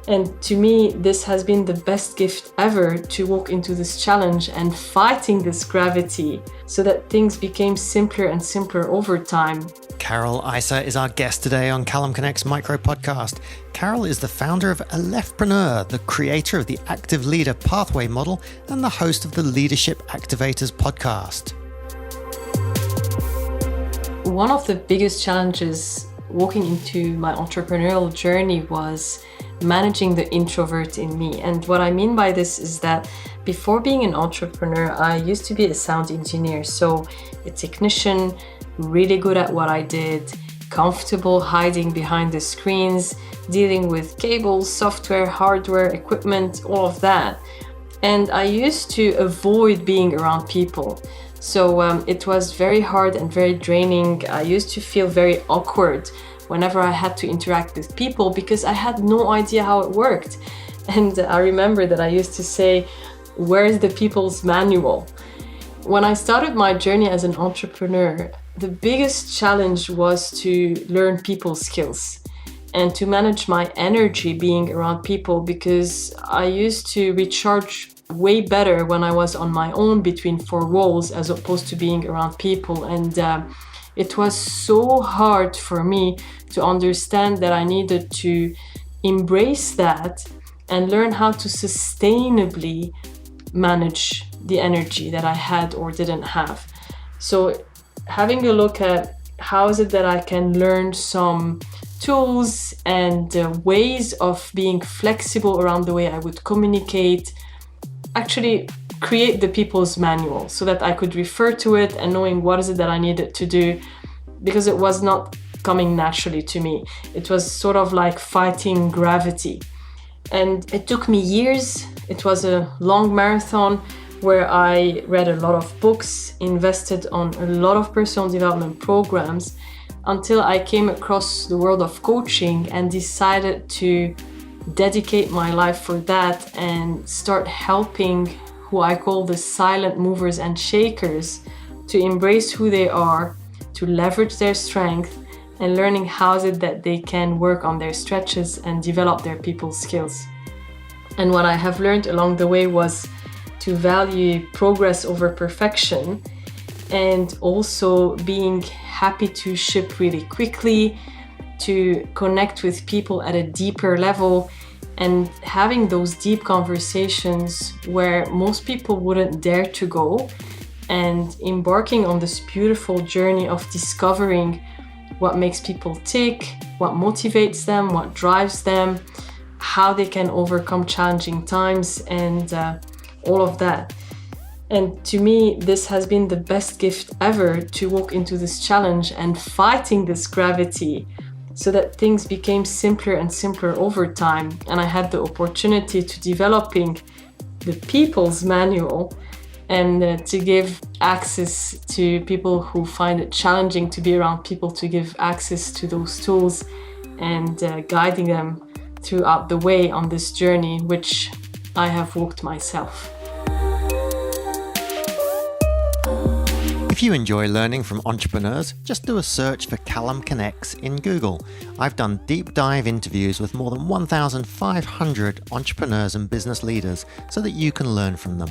And to me, this has been the best gift ever, to walk into this challenge and fighting this gravity so that things became simpler and simpler over time. Carole Issa is our guest today on CallumConnects Micro-Podcast. Carole is the founder of Alephpreneur, the creator of the Active Leader Pathway Model, and the host of the Leadership Activators podcast. One of the biggest challenges walking into my entrepreneurial journey was managing the introvert in me. And what I mean by this is that before being an entrepreneur, I used to be a sound engineer. So a technician, really good at what I did, comfortable hiding behind the screens, dealing with cables, software, hardware, equipment, all of that. And I used to avoid being around people. So it was very hard and very draining. I used to feel very awkward whenever I had to interact with people because I had no idea how it worked. And I remember that I used to say, where's the people's manual? When I started my journey as an entrepreneur, the biggest challenge was to learn people skills and to manage my energy being around people, because I used to recharge way better when I was on my own between four walls as opposed to being around people. And it was so hard for me to understand that I needed to embrace that and learn how to sustainably manage the energy that I had or didn't have. So having a look at how is it that I can learn some tools and ways of being flexible around the way I would communicate, actually create the people's manual so that I could refer to it and knowing what is it that I needed to do, because it was not coming naturally to me. It was sort of like fighting gravity. And it took me years. It was a long marathon where I read a lot of books, invested on a lot of personal development programs, until I came across the world of coaching and decided to dedicate my life for that and start helping who I call the silent movers and shakers to embrace who they are, to leverage their strength, and learning how is it that they can work on their stretches and develop their people skills. And what I have learned along the way was to value progress over perfection, and also being happy to ship really quickly, to connect with people at a deeper level, and having those deep conversations where most people wouldn't dare to go, and embarking on this beautiful journey of discovering what makes people tick, what motivates them, what drives them, how they can overcome challenging times, and all of that. And to me, this has been the best gift ever, to walk into this challenge and fighting this gravity so that things became simpler and simpler over time. And I had the opportunity to developing the people's manual and to give access to people who find it challenging to be around people, to give access to those tools and guiding them throughout the way on this journey, which I have walked myself. If you enjoy learning from entrepreneurs, just do a search for CallumConnects in Google. I've done deep dive interviews with more than 1,500 entrepreneurs and business leaders so that you can learn from them.